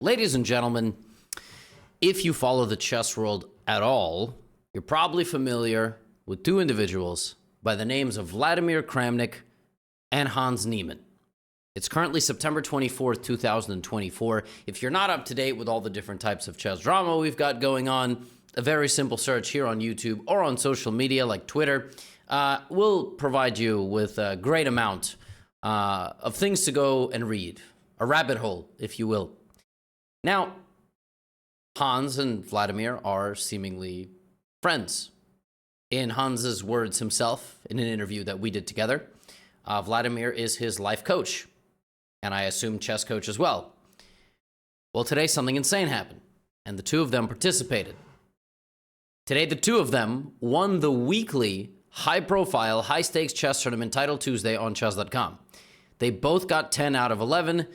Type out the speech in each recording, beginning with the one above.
Ladies and gentlemen, if you follow the chess world at all, you're probably familiar with two individuals by the names of Vladimir Kramnik and Hans Niemann. It's currently September 24th, 2024. If you're not up to date with all the different types of chess drama we've got going on, a very simple search here on YouTube or on social media like Twitter will provide you with a great amount of things to go and read. A rabbit hole, if you will. Now, Hans and Vladimir are seemingly friends. In Hans's words himself, in an interview that we did together, Vladimir is his life coach, and I assume chess coach as well. Well, today something insane happened, and the two of them participated. Today, the two of them won the weekly, high-profile, high-stakes chess tournament Title Tuesday on chess.com. They both got 10 out of 11,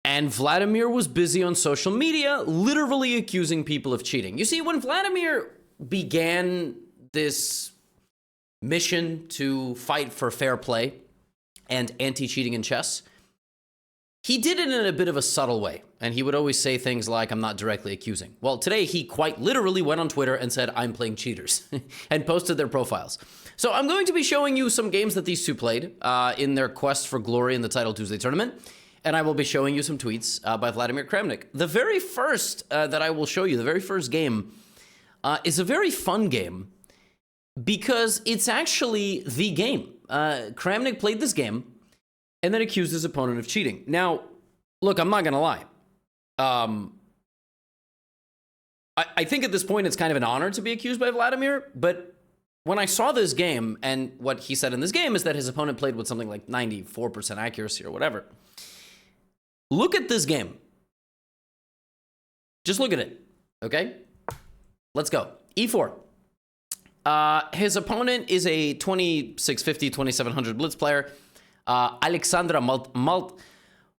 and Vladimir was busy on social media, literally accusing people of cheating. You see, when Vladimir began this mission to fight for fair play and anti-cheating in chess, he did it in a bit of a subtle way, and he would always say things like, I'm not directly accusing. Well, today he quite literally went on Twitter and said, I'm playing cheaters, and posted their profiles. So I'm going to be showing you some games that these two played in their quest for glory in the Title Tuesday tournament, and I will be showing you some tweets by Vladimir Kramnik. The very first that I will show you, the very first game, is a very fun game because it's actually the game. Kramnik played this game and then accused his opponent of cheating. Now, look, I'm not going to lie. I think at this point it's kind of an honor to be accused by Vladimir, but when I saw this game, and what he said in this game is that his opponent played with something like 94% accuracy or whatever. Look at this game. Just look at it, okay? Let's go. E4. His opponent is a 2650, 2700 blitz player. Alexandra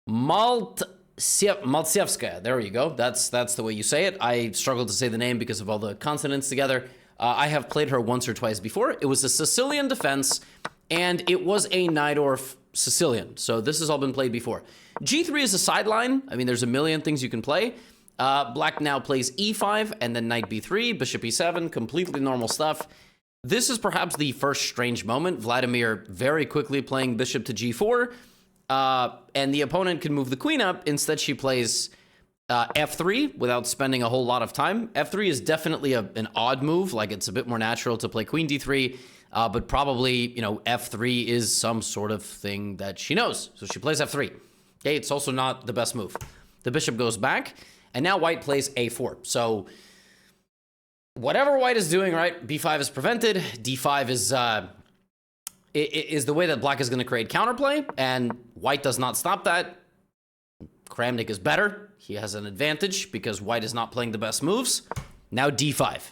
Maltsevskaya. There you go. That's the way you say it. I struggle to say the name because of all the consonants together. I have played her once or twice before. It was a Sicilian defense, and it was a Najdorf Sicilian. So this has all been played before. G3 is a sideline. I mean, there's a million things you can play. Black now plays E5 and then Knight B3, Bishop E7, completely normal stuff. This is perhaps the first strange moment. Vladimir very quickly playing Bishop to G4, and the opponent can move the queen up. Instead, she plays F3 without spending a whole lot of time. F3 is definitely an odd move. Like, it's a bit more natural to play Queen D3, but probably, you know, F3 is some sort of thing that she knows. So she plays F3. Okay, it's also not the best move. The bishop goes back, and now white plays A4. So whatever white is doing, right, B5 is prevented. D5 is the way that black is going to create counterplay, and white does not stop that. Kramnik is better. He has an advantage because white is not playing the best moves. Now D5.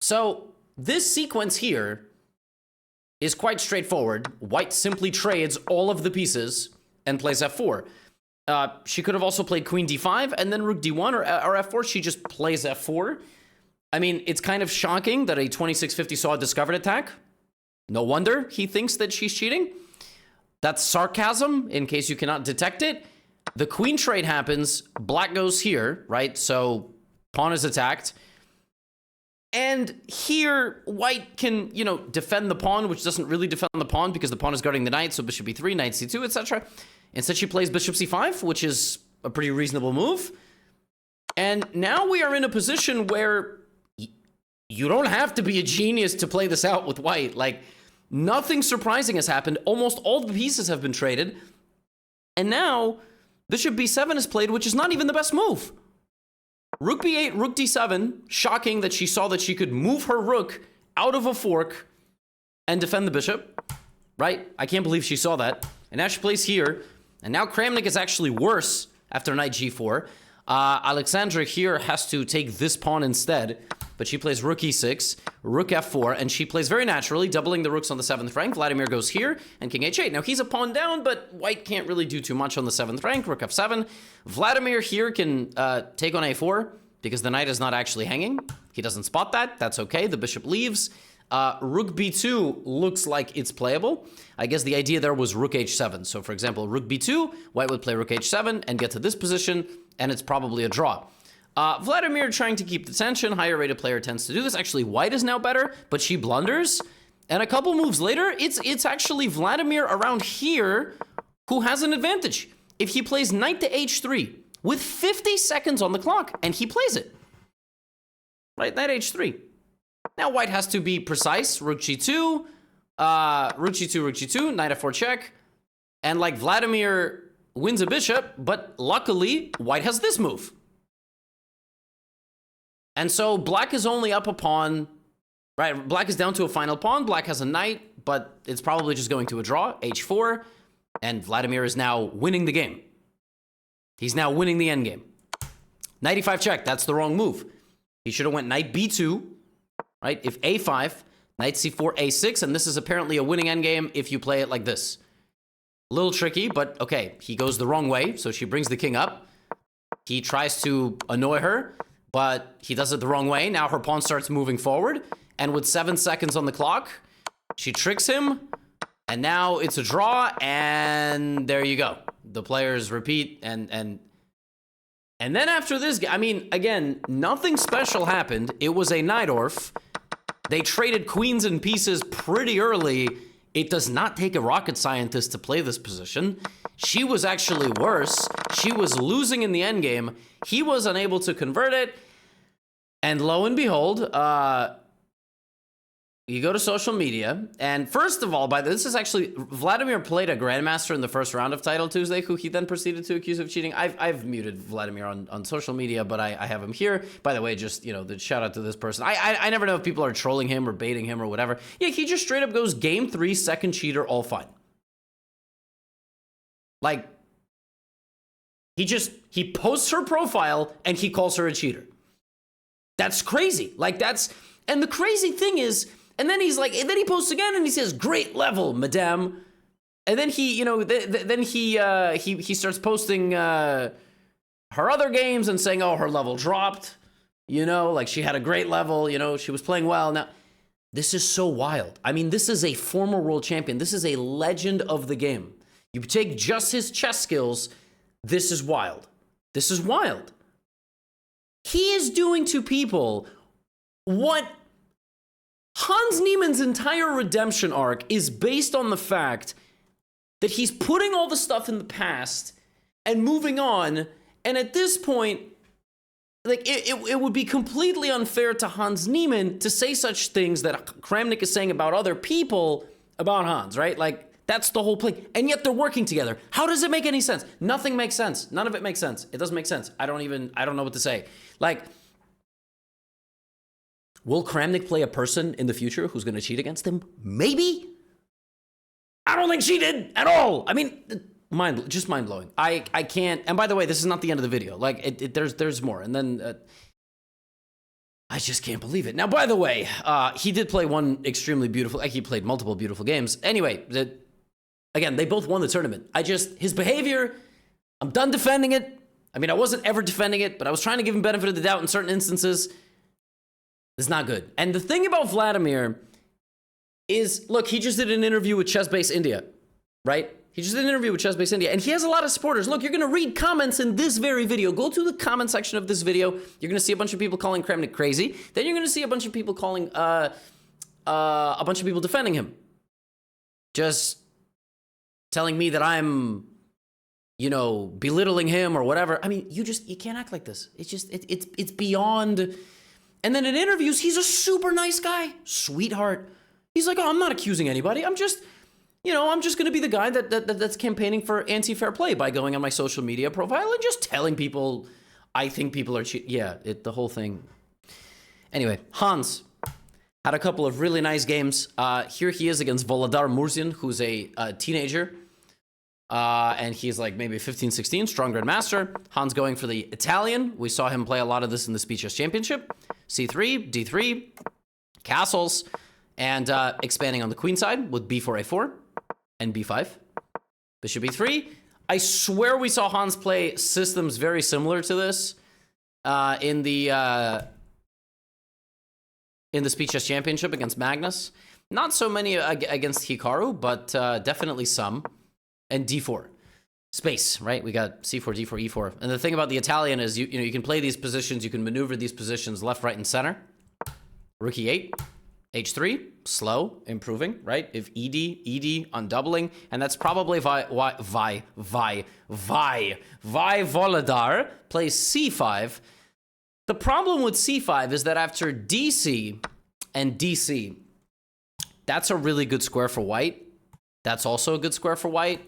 So this sequence here is quite straightforward. White simply trades all of the pieces and plays F4. She could have also played Queen D5 and then Rook D1 or F4. She just plays F4. I mean, it's kind of shocking that a 2650 saw a discovered attack. No wonder he thinks that she's cheating. That's sarcasm, in case you cannot detect it. The queen trade happens. Black goes here, right? So pawn is attacked. And here, white can, you know, defend the pawn, which doesn't really defend the pawn because the pawn is guarding the knight, so bishop b3, knight c2, etc. Instead, she plays bishop c5, which is a pretty reasonable move. And now we are in a position where you don't have to be a genius to play this out with white. Like, nothing surprising has happened. Almost all the pieces have been traded. And now, bishop b7 is played, which is not even the best move. Rook b8, rook d7. Shocking that she saw that she could move her rook out of a fork and defend the bishop. Right? I can't believe she saw that. And now she plays here. And now Kramnik is actually worse after knight g4. Alexandra here has to take this pawn instead. But she plays rook e6, rook f4, and she plays very naturally, doubling the rooks on the 7th rank. Vladimir goes here, and king h8. Now, he's a pawn down, but white can't really do too much on the 7th rank. Rook f7. Vladimir here can take on a4, because the knight is not actually hanging. He doesn't spot that. That's okay. The bishop leaves. Rook b2 looks like it's playable. I guess the idea there was rook h7. So, for example, rook b2, white would play rook h7 and get to this position, and it's probably a draw. Vladimir trying to keep the tension. Higher rated player tends to do this. Actually, white is now better, but she blunders. And a couple moves later, it's actually Vladimir around here who has an advantage. If he plays knight to h3 with 50 seconds on the clock, and he plays it. Right, knight h3. Now white has to be precise. Rook g2, rook g2, rook g2, knight f4 check. And like Vladimir wins a bishop, but luckily white has this move. And so black is only up a pawn, right? Black is down to a final pawn. Black has a knight, but it's probably just going to a draw, h4. And Vladimir is now winning the game. He's now winning the endgame. Knight e5 check, that's the wrong move. He should have went knight b2, right? If a5, knight c4, a6, and this is apparently a winning endgame if you play it like this. A little tricky, but okay, he goes the wrong way, so she brings the king up. He tries to annoy her, but he does it the wrong way. Now her pawn starts moving forward, and with 7 seconds on the clock, she tricks him, and now it's a draw, and there you go. The players repeat, and then after this, I mean, again, nothing special happened. It was a Najdorf. They traded queens and pieces pretty early. It does not take a rocket scientist to play this position. She was actually worse. She was losing in the endgame. He was unable to convert it. And lo and behold, you go to social media, and first of all, this is actually, Vladimir played a grandmaster in the first round of Title Tuesday, who he then proceeded to accuse of cheating. I've muted Vladimir on social media, but I have him here. By the way, just, the shout out to this person. I never know if people are trolling him or baiting him or whatever. Yeah, he just straight up goes game 3, second cheater, all fine. Like, he posts her profile and he calls her a cheater. That's crazy. Like, and the crazy thing is, and then he's like, and then he posts again and he says, "Great level, madame." And then he, then he starts posting her other games and saying, "Oh, her level dropped." Like she had a great level. She was playing well. Now, this is so wild. I mean, this is a former world champion. This is a legend of the game. You take just his chess skills. This is wild. This is wild. He is doing to people what Hans Niemann's entire redemption arc is based on the fact that he's putting all the stuff in the past and moving on. And at this point, like it would be completely unfair to Hans Niemann to say such things that Kramnik is saying about other people about Hans, right? Like, that's the whole thing. And yet they're working together. How does it make any sense? Nothing makes sense. None of it makes sense. It doesn't make sense. I don't know what to say. Like, will Kramnik play a person in the future who's going to cheat against him? Maybe. I don't think she did at all. I mean, just mind-blowing. I can't. And by the way, this is not the end of the video. Like, there's more. And then I just can't believe it. Now, by the way, he did play one extremely beautiful. He played multiple beautiful games. Anyway, again, they both won the tournament. His behavior, I'm done defending it. I mean, I wasn't ever defending it, but I was trying to give him benefit of the doubt in certain instances. It's not good. And the thing about Vladimir is, look, he just did an interview with ChessBase India, right? He just did an interview with ChessBase India, and he has a lot of supporters. Look, you're going to read comments in this very video. Go to the comment section of this video. You're going to see a bunch of people calling Kramnik crazy. Then you're going to see a bunch of people calling, a bunch of people defending him. Just telling me that I'm, belittling him or whatever. I mean, you can't act like this. It's just, it's beyond. And then in interviews, he's a super nice guy, sweetheart. He's like, "Oh, I'm not accusing anybody. I'm just going to be the guy that's campaigning for anti-fair play by going on my social media profile and just telling people I think people are cheating." Yeah, the whole thing. Anyway, Hans had a couple of really nice games. Here he is against Volodar Murzin, who's a teenager. And he's like maybe 15, 16, strong grandmaster. Hans going for the Italian. We saw him play a lot of this in the Speed Chess Championship. C3, D3, castles, and expanding on the queen side with B4, A4, and B5. Bishop E3. I swear we saw Hans play systems very similar to this in the in the Speed Chess Championship against Magnus. Not so many against Hikaru, but definitely some. And d4. Space, right? We got c4, d4, e4. And the thing about the Italian is you can play these positions, you can maneuver these positions left, right, and center. Rook e8, h3, slow, improving, right? If ed, undoubling, and that's probably Vi Volodar plays c5. The problem with c5 is that after dc and dc, that's a really good square for white. That's also a good square for white.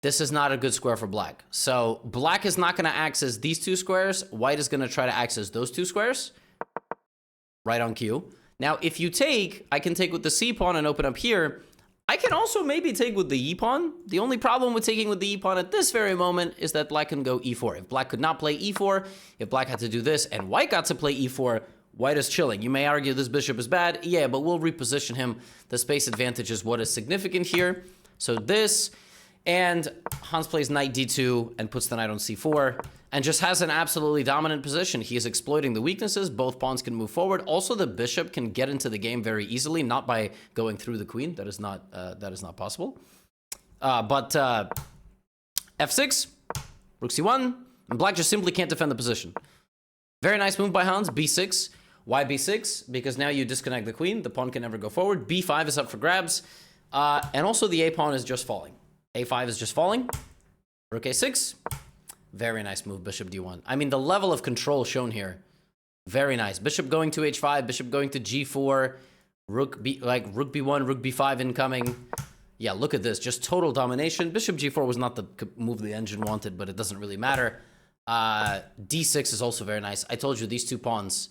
This is not a good square for black. So black is not going to access these two squares. White is going to try to access those two squares. Right on cue. Now, if you take, I can take with the c pawn and open up here. I can also maybe take with the e pawn. The only problem with taking with the e pawn at this very moment is that black can go e4. If black could not play e4, if black had to do this and white got to play e4, white is chilling. You may argue this bishop is bad. Yeah, but we'll reposition him. The space advantage is what is significant here. So this, and Hans plays knight d2 and puts the knight on c4 and just has an absolutely dominant position. He is exploiting the weaknesses. Both pawns can move forward. Also, the bishop can get into the game very easily, not by going through the queen. That is not possible. But f6, rook c1, and black just simply can't defend the position. Very nice move by Hans, b6. Why b6? Because now you disconnect the queen. The pawn can never go forward. b5 is up for grabs. And also the a pawn is just falling. a5 is just falling. Rook a6. Very nice move, bishop d1. I mean, the level of control shown here, very nice. Bishop going to h5, bishop going to g4, rook b1, rook b5 incoming. Yeah, look at this, just total domination. Bishop g4 was not the move the engine wanted, but it doesn't really matter. d6 is also very nice. I told you, these two pawns,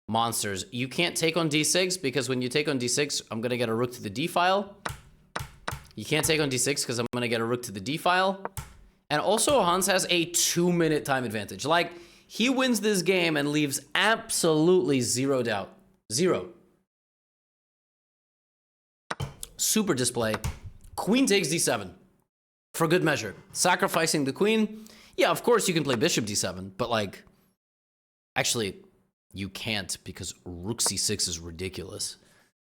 monsters. You can't take on d6, because when you take on d6, I'm going to get a rook to the d file. You can't take on d6, because I'm going to get a rook to the d file. And also, Hans has a 2-minute time advantage. Like, he wins this game and leaves absolutely zero doubt. Zero. Super display. Queen takes d7. For good measure. Sacrificing the queen. Yeah, of course you can play bishop d7. But, like, actually, you can't, because rook c6 is ridiculous.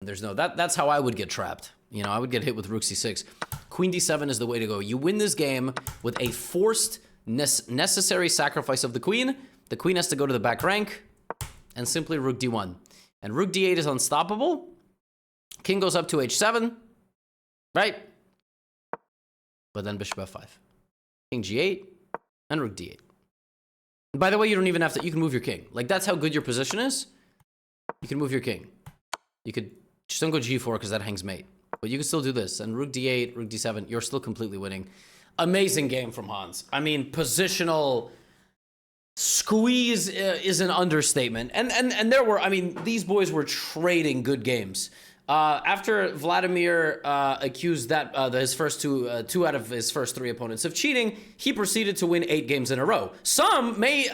There's no... That's how I would get trapped. You know, I would get hit with rook c6. Queen d7 is the way to go. You win this game with a forced, necessary sacrifice of the queen. The queen has to go to the back rank, and simply rook d1. And rook d8 is unstoppable. King goes up to h7, right? But then bishop f5. King g8, and rook d8. And by the way, you don't even have to... You can move your king. Like, that's how good your position is. You can move your king. You could... Just don't go g4, because that hangs mate. But you can still do this. And rook d8, rook d7, you're still completely winning. Amazing game from Hans. I mean, positional squeeze is an understatement. And there were, I mean, these boys were trading good games. After Vladimir accused his first two out of his first 3 opponents of cheating, he proceeded to win 8 games in a row. Some may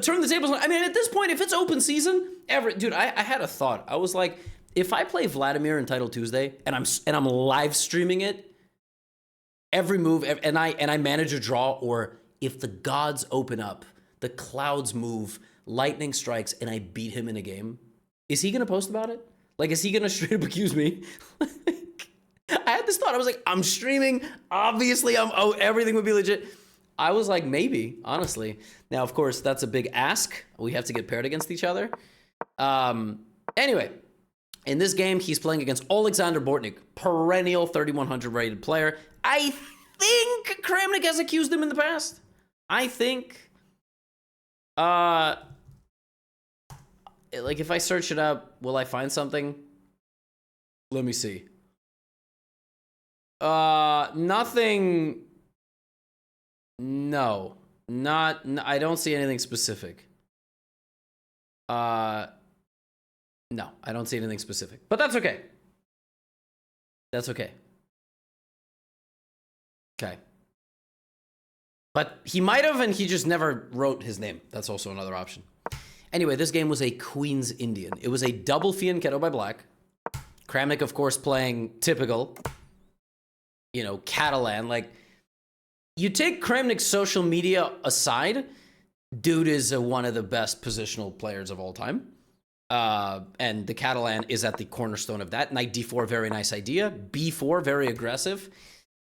turn the tables. I mean, at this point, if it's open season, dude, I had a thought. I was like, if I play Vladimir in Title Tuesday and I'm live streaming it, every move, and I manage a draw, or if the gods open up, the clouds move, lightning strikes, and I beat him in a game, is he gonna post about it? Like, is he gonna straight up accuse me? I had this thought. I was like, I'm streaming. Obviously, everything would be legit. I was like, maybe, honestly. Now, of course, that's a big ask. We have to get paired against each other. Anyway. In this game, he's playing against Alexander Bortnik, perennial 3100 rated player. I think Kramnik has accused him in the past. I think, like, if I search it up, will I find something? Let me see. Nothing. No, I don't see anything specific. No, I don't see anything specific. But that's okay. That's okay. Okay. But he might have, and he just never wrote his name. That's also another option. Anyway, this game was a Queen's Indian. It was a double fianchetto by black. Kramnik, of course, playing typical, you know, Catalan. Like, you take Kramnik's social media aside, dude is one of the best positional players of all time. And the Catalan is at the cornerstone of that. Knight d4, very nice idea. b4, very aggressive.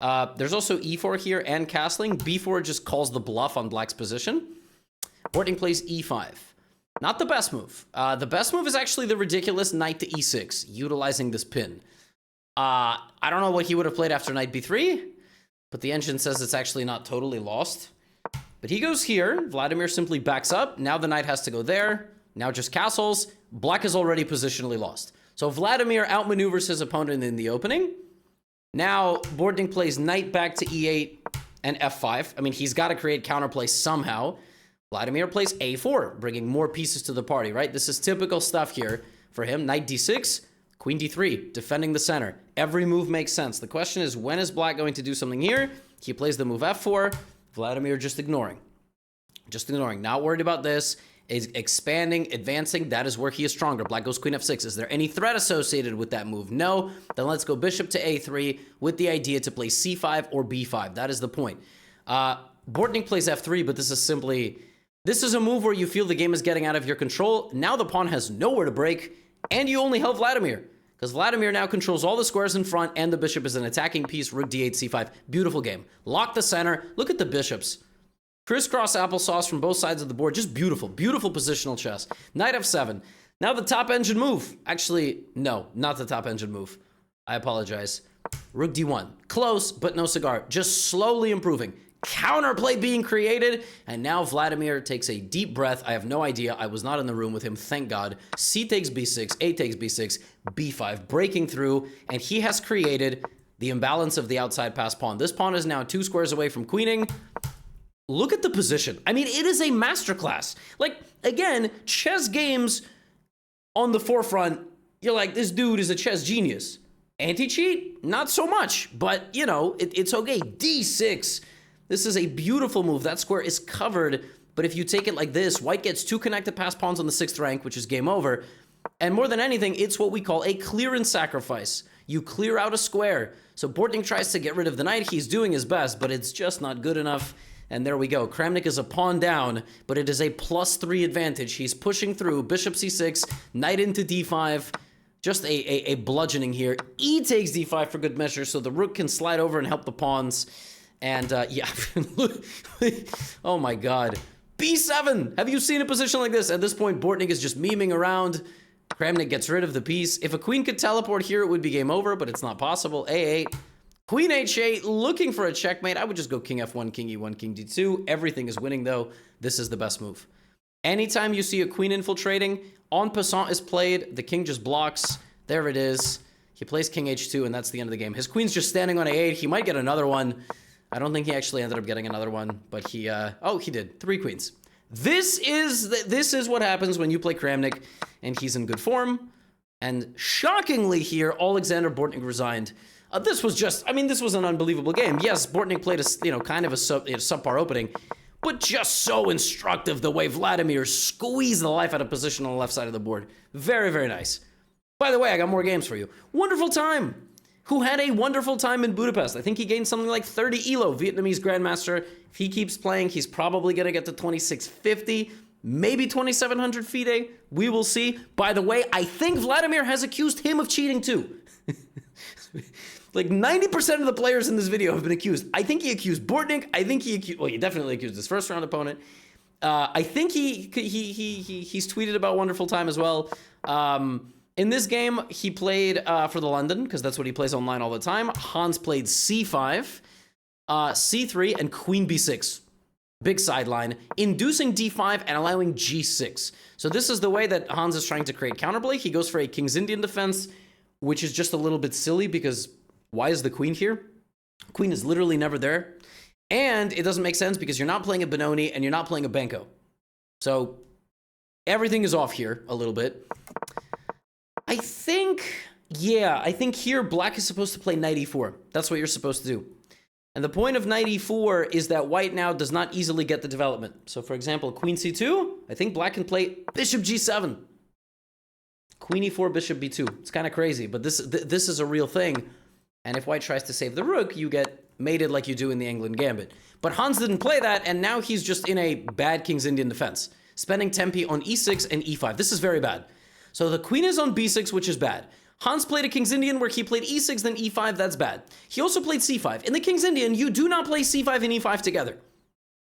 There's also e4 here and castling. b4 just calls the bluff on black's position. Bortnik plays e5. Not the best move. The best move is actually the ridiculous knight to e6, utilizing this pin. I don't know what he would have played after knight b3, but the engine says it's actually not totally lost. But he goes here. Vladimir simply backs up. Now the knight has to go there. Now just castles. Black is already positionally lost. So Vladimir outmaneuvers his opponent in the opening. Now Bortnik plays knight back to e8 and f5. I mean, he's got to create counterplay somehow. Vladimir plays a4, bringing more pieces to the party, right? This is typical stuff here for him. Knight d6, queen d3, defending the center. Every move makes sense. The question is, when is black going to do something here? He plays the move f4. Vladimir just ignoring. Just ignoring. Not worried about this. Is expanding, advancing. That is where he is stronger. Black goes queen f6. Is there any threat associated with that move? No. Then let's go bishop to a3 with the idea to play c5 or b5. That is the point. Bortnik plays f3, but this is simply... This is a move where you feel the game is getting out of your control. Now the pawn has nowhere to break, and you only held Vladimir. Because Vladimir now controls all the squares in front, and the bishop is an attacking piece. Rook d8, c5. Beautiful game. Lock the center. Look at the bishops. Crisscross applesauce from both sides of the board. Just beautiful. Beautiful positional chess. Knight f7. Now the top engine move. Actually, no, not the top engine move. I apologize. Rook d1. Close, but no cigar. Just slowly improving. Counterplay being created, and now Vladimir takes a deep breath. I have no idea. I was not in the room with him, thank God. C takes b6, A takes b6, b5, breaking through, and he has created the imbalance of the outside pass pawn. This pawn is now 2 squares away from queening. Look at the position. I mean, it is a masterclass. Like, again, chess games on the forefront, you're like, this dude is a chess genius. Anti-cheat? Not so much, but, you know, it's okay. d6. This is a beautiful move. That square is covered, but if you take it like this, white gets 2 connected pass pawns on the 6th rank, which is game over. And more than anything, it's what we call a clear and sacrifice. You clear out a square. So Bortnik tries to get rid of the knight. He's doing his best, but it's just not good enough. And there we go. Kramnik is a pawn down, but it is a +3 advantage. He's pushing through. Bishop c6, knight into d5. Just a bludgeoning here. E takes d5 for good measure, so the rook can slide over and help the pawns. And, yeah, oh my God. b7! Have you seen a position like this? At this point, Bortnik is just memeing around. Kramnik gets rid of the piece. If a queen could teleport here, it would be game over, but it's not possible. a8. Queen h8, looking for a checkmate. I would just go king f1, king e1, king d2. Everything is winning, though. This is the best move. Anytime you see a queen infiltrating, en passant is played. The king just blocks. There it is. He plays king h2, and that's the end of the game. His queen's just standing on a8. He might get another one. I don't think he actually ended up getting another one, but he, oh, he did. 3 queens. This is what happens when you play Kramnik, and he's in good form. And shockingly here, Alexander Bortnik resigned. This was just, I mean, this was an unbelievable game. Yes, Bortnik played a, you know, kind of a subpar opening, but just so instructive the way Vladimir squeezed the life out of position on the left side of the board. Very, very nice. By the way, I got more games for you. Wonderful Time, who had a wonderful time in Budapest. I think he gained something like 30 ELO, Vietnamese Grandmaster. If he keeps playing, he's probably going to get to 2650, maybe 2700 FIDE. We will see. By the way, I think Vladimir has accused him of cheating too. Like 90% of the players in this video have been accused. I think he accused Bortnik. I think he accused, well, he definitely accused his first round opponent. I think he's tweeted about Wonderful Time as well. In this game, he played for the London, because that's what he plays online all the time. Hans played c5, c3, and queen b6. Big sideline, inducing d5 and allowing g6. So this is the way that Hans is trying to create counterplay. He goes for a King's Indian defense, which is just a little bit silly, because why is the queen here? Queen is literally never there. And it doesn't make sense because you're not playing a Benoni and you're not playing a Benko. So everything is off here a little bit. I think here black is supposed to play knight e4. That's what you're supposed to do. And the point of knight e4 is that white now does not easily get the development. So for example, queen c2, I think black can play bishop g7. Queen e4, bishop b2. It's kind of crazy, but this is a real thing. And if white tries to save the rook, you get mated like you do in the England Gambit. But Hans didn't play that, and now he's just in a bad King's Indian defense, spending tempi on e6 and e5. This is very bad. So the queen is on b6, which is bad. Hans played a King's Indian where he played e6, then e5, that's bad. He also played c5. In the King's Indian, you do not play c5 and e5 together.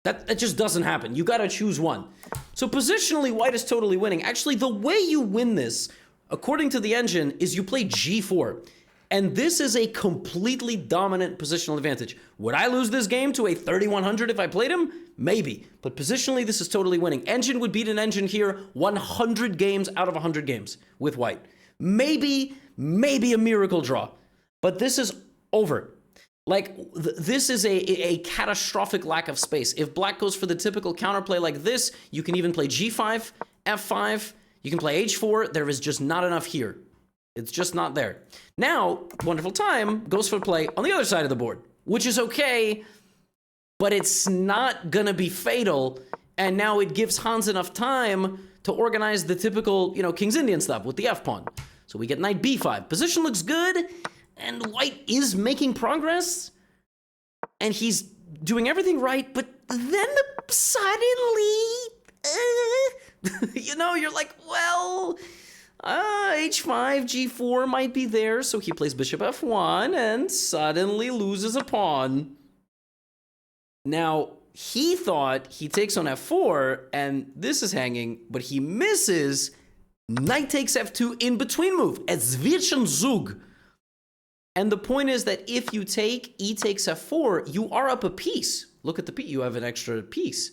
That just doesn't happen. You gotta choose one. So positionally, white is totally winning. Actually, the way you win this, according to the engine, is you play g4. And this is a completely dominant positional advantage. Would I lose this game to a 3100 if I played him? Maybe. But positionally, this is totally winning. Engine would beat an engine here 100 games out of 100 games with white. Maybe a miracle draw. But this is over. Like, this is a catastrophic lack of space. If black goes for the typical counterplay like this, you can even play g5, f5, you can play h4. There is just not enough here. It's just not there. Now, Wonderful Time goes for play on the other side of the board, which is okay, but it's not gonna be fatal. And now it gives Hans enough time to organize the typical, King's Indian stuff with the f-pawn. So we get knight b5. Position looks good, and white is making progress, and he's doing everything right, but then suddenly, you're like, well, h5, g4 might be there, so he plays bishop f1 and suddenly loses a pawn. Now, he thought he takes on f4, and this is hanging, but he misses. Knight takes f2 in between move, at Zwischenzug. And the point is that if you take e takes f4, you are up a piece. Look at the piece, you have an extra piece.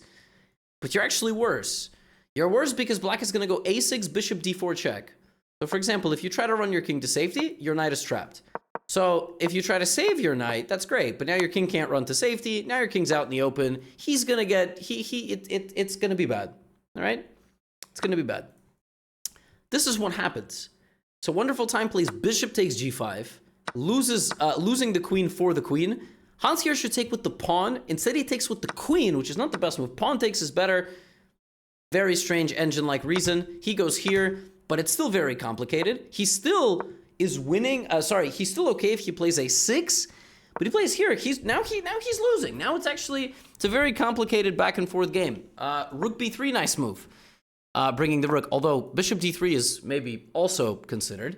But you're actually worse. You're worse because black is going to go a6, bishop d4 check. So for example, if you try to run your king to safety, your knight is trapped. So if you try to save your knight, that's great. But now your king can't run to safety. Now your king's out in the open. He's going to get, it's going to be bad. All right? It's going to be bad. This is what happens. So Wonderful Time plays bishop takes g5, losing the queen for the queen. Hans here should take with the pawn. Instead, he takes with the queen, which is not the best move. Pawn takes is better. Very strange engine-like reason. He goes here, but it's still very complicated. He still is winning. He's still okay if he plays a6, but he plays here. He's losing. Now it's a very complicated back and forth game. Rook b3, nice move. Bringing the rook, although bishop d3 is maybe also considered.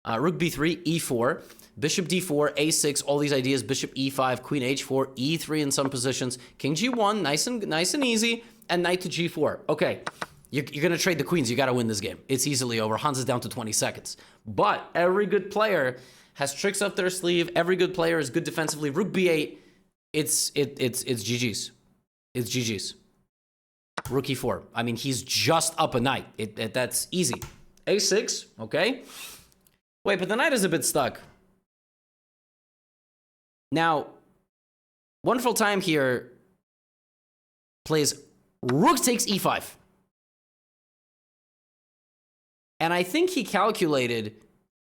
Rook b3, e4, bishop d4, a6, all these ideas, bishop e5, queen h4, e3 in some positions, king g1, nice and easy, and knight to g4. Okay, you're going to trade the queens. You got to win this game. It's easily over. Hans is down to 20 seconds. But every good player has tricks up their sleeve. Every good player is good defensively. Rook b8, it's GG's. It's GG's. Rook e4. I mean, he's just up a knight. That's easy. a6, okay. Wait, but the knight is a bit stuck. Now, Wonderful Time here plays rook takes e5. And I think he calculated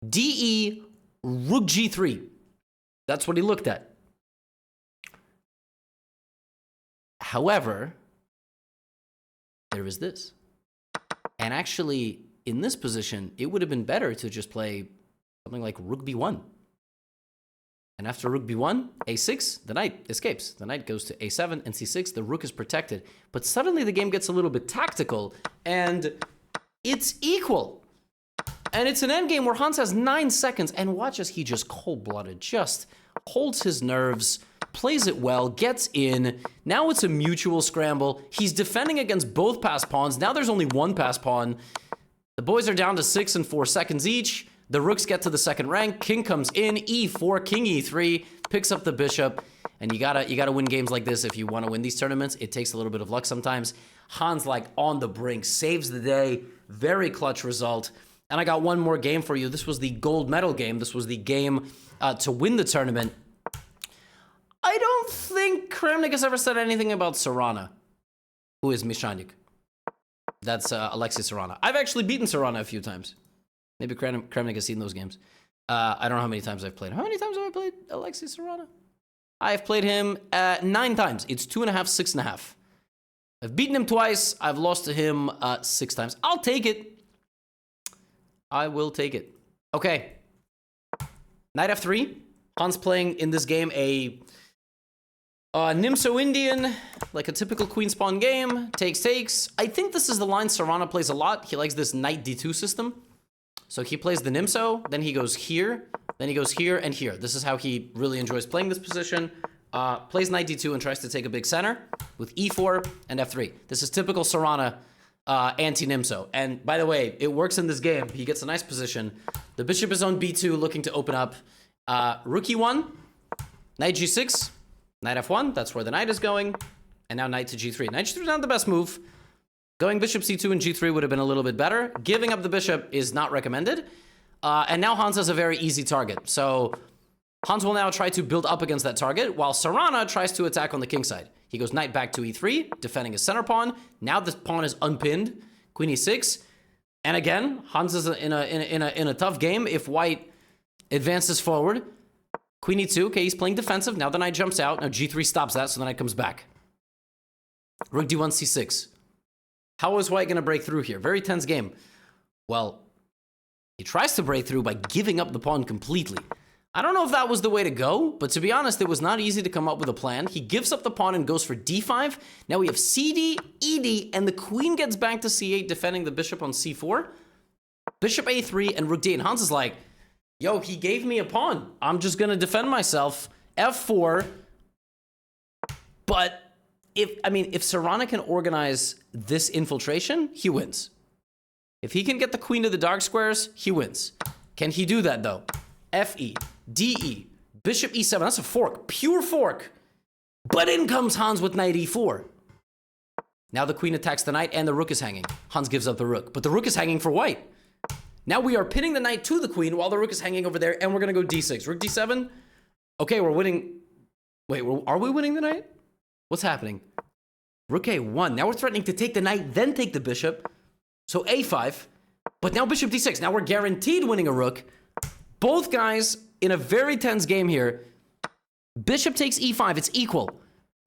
de rook g3. That's what he looked at. However, there is this. And actually, in this position, it would have been better to just play something like rook b1. And after rook b1, a6, the knight escapes. The knight goes to a7 and c6. The rook is protected. But suddenly the game gets a little bit tactical, and it's equal. And it's an endgame where Hans has 9 seconds, and watch as he just cold-blooded, just holds his nerves, plays it well, gets in. Now it's a mutual scramble. He's defending against both pass pawns. Now there's only one pass pawn. The boys are down to 6 and 4 seconds each. The rooks get to the second rank. King comes in, e4, king e3, picks up the bishop. And you gotta win games like this if you want to win these tournaments. It takes a little bit of luck sometimes. Hans, like, on the brink, saves the day. Very clutch result. And I got one more game for you. This was the gold medal game. This was the game to win the tournament. I don't think Kramnik has ever said anything about Serrana, who is Mishanik. That's Alexei Serrana. I've actually beaten Serrana a few times. Maybe Kramnik has seen those games. I don't know how many times I've played him. How many times have I played Alexei Serrana? I've played him 9 times. It's 2.5, 6.5. I've beaten him twice. I've lost to him 6 times. I'll take it. I will take it. Okay. Knight f3. Hans playing in this game a Nimso Indian, like a typical queen spawn game. Takes. I think this is the line Serrana plays a lot. He likes this knight d2 system. So he plays the Nimso, then he goes here, then he goes here and here. This is how he really enjoys playing this position. Plays knight d2 and tries to take a big center with e4 and f3. This is typical Serrana anti-Nimso. And by the way, it works in this game. He gets a nice position. The bishop is on b2, looking to open up. Rook e1, knight g6, knight f1. That's where the knight is going. And now knight to g3. Knight g3 is not the best move. Going bishop c2 and g3 would have been a little bit better. Giving up the bishop is not recommended. And now Hans has a very easy target. So Hans will now try to build up against that target, while Serrana tries to attack on the king side. He goes knight back to e3, defending his center pawn. Now this pawn is unpinned. Queen e6. And again, Hans is in a tough game. If white advances forward, queen e2. Okay, he's playing defensive. Now the knight jumps out. Now g3 stops that, so the knight comes back. Rook d1, c6. How is white going to break through here? Very tense game. Well, he tries to break through by giving up the pawn completely. I don't know if that was the way to go, but to be honest, it was not easy to come up with a plan. He gives up the pawn and goes for d5. Now we have cd, ed, and the queen gets back to c8, defending the bishop on c4. Bishop a3 and rook d8. And Hans is like, yo, he gave me a pawn. I'm just going to defend myself. f4. But if Serrana can organize this infiltration, he wins. If he can get the queen to the dark squares, he wins. Can he do that, though? Fe, de, bishop e7. That's a fork. Pure fork. But in comes Hans with knight e4. Now the queen attacks the knight and the rook is hanging. Hans gives up the rook. But the rook is hanging for white. Now we are pinning the knight to the queen while the rook is hanging over there, and we're going to go d6. Rook d7. Okay, we're winning. Wait, are we winning the knight? What's happening? Rook a1. Now we're threatening to take the knight, then take the bishop. So a5. But now bishop d6. Now we're guaranteed winning a rook. Both guys in a very tense game here. Bishop takes e5. It's equal.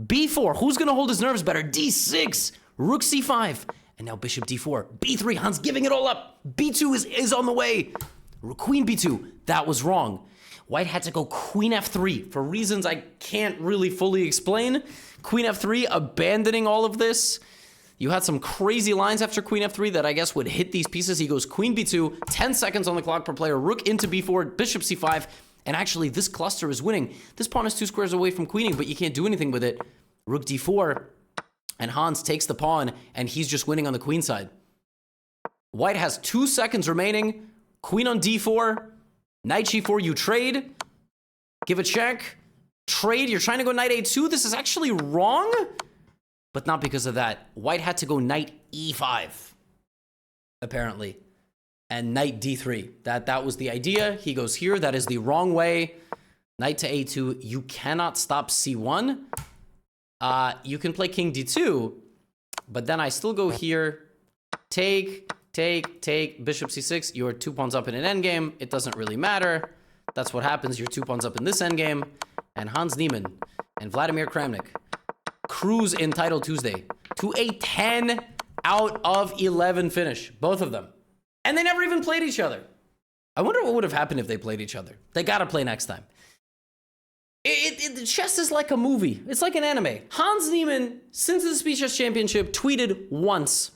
b4. Who's going to hold his nerves better? d6. Rook c5. And now bishop d4. b3. Hans giving it all up. b2 is on the way. Queen b2. That was wrong. White had to go queen f3 for reasons I can't really fully explain. Queen f3, abandoning all of this. You had some crazy lines after queen f3 that I guess would hit these pieces. He goes queen b2, 10 seconds on the clock per player, rook into b4, bishop c5, and actually this cluster is winning. This pawn is 2 squares away from queening, but you can't do anything with it. Rook d4, and Hans takes the pawn, and he's just winning on the queen side. White has 2 seconds remaining. Queen on d4, knight g4, you trade. Give a check. Trade, you're trying to go knight a2. This is actually wrong, but not because of that. White had to go knight e5, apparently, and knight d3. That was the idea. He goes here. That is the wrong way. Knight to a2. You cannot stop c1. You can play king d2, but then I still go here. Take, bishop c6. You're 2 pawns up in an endgame. It doesn't really matter. That's what happens. You're 2 pawns up in this endgame. And Hans Niemann and Vladimir Kramnik cruise in Title Tuesday to a 10 out of 11 finish. Both of them. And they never even played each other. I wonder what would have happened if they played each other. They got to play next time. Chess is like a movie. It's like an anime. Hans Niemann, since the Speed Chess Championship, tweeted once.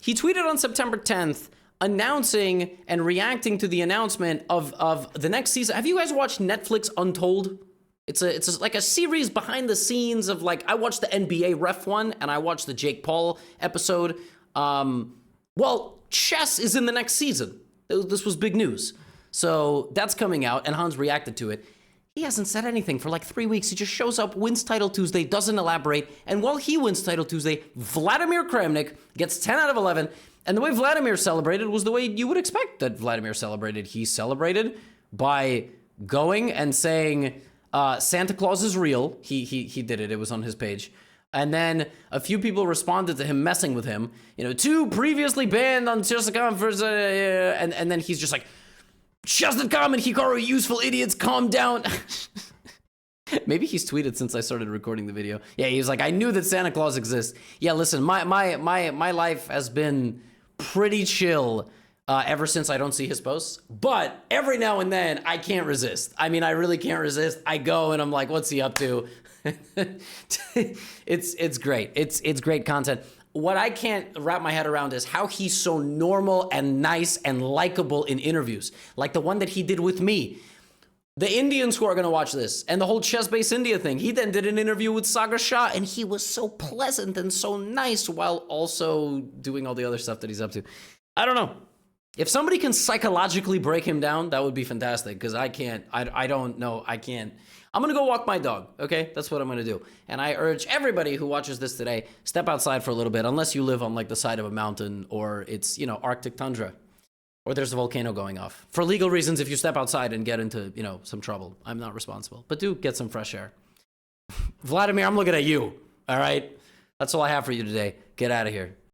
He tweeted on September 10th, announcing and reacting to the announcement of the next season. Have you guys watched Netflix Untold? It's like a series behind the scenes of, like, I watched the NBA ref one and I watched the Jake Paul episode. Well, chess is in the next season. This was big news. So that's coming out and Hans reacted to it. He hasn't said anything for like 3 weeks. He just shows up, wins Title Tuesday, doesn't elaborate. And while he wins Title Tuesday, Vladimir Kramnik gets 10 out of 11. And the way Vladimir celebrated was the way you would expect that Vladimir celebrated. He celebrated by going and saying, Santa Claus is real. He did it. It was on his page. And then a few people responded to him messing with him. 2 previously banned on chess.com and then he's just like, chess.com and Hikaru, useful idiots, calm down. Maybe he's tweeted since I started recording the video. Yeah, he was like, I knew that Santa Claus exists. Yeah, listen, my life has been pretty chill ever since I don't see his posts. But every now and then, I can't resist. I mean, I really can't resist. I go and I'm like, what's he up to? It's great. It's great content. what I can't wrap my head around is how he's so normal and nice and likable in interviews, like the one that he did with me. The Indians who are going to watch this and the whole chess-based India thing, he then did an interview with Sagar Shah, and he was so pleasant and so nice while also doing all the other stuff that he's up to. I don't know. If somebody can psychologically break him down, that would be fantastic, because I can't. I don't know. I can't. I'm going to go walk my dog, okay? That's what I'm going to do. And I urge everybody who watches this today, step outside for a little bit, unless you live on like the side of a mountain or it's, you know, Arctic tundra or there's a volcano going off. For legal reasons, if you step outside and get into, you know, some trouble, I'm not responsible. But do get some fresh air. Vladimir, I'm looking at you, all right? That's all I have for you today. Get out of here.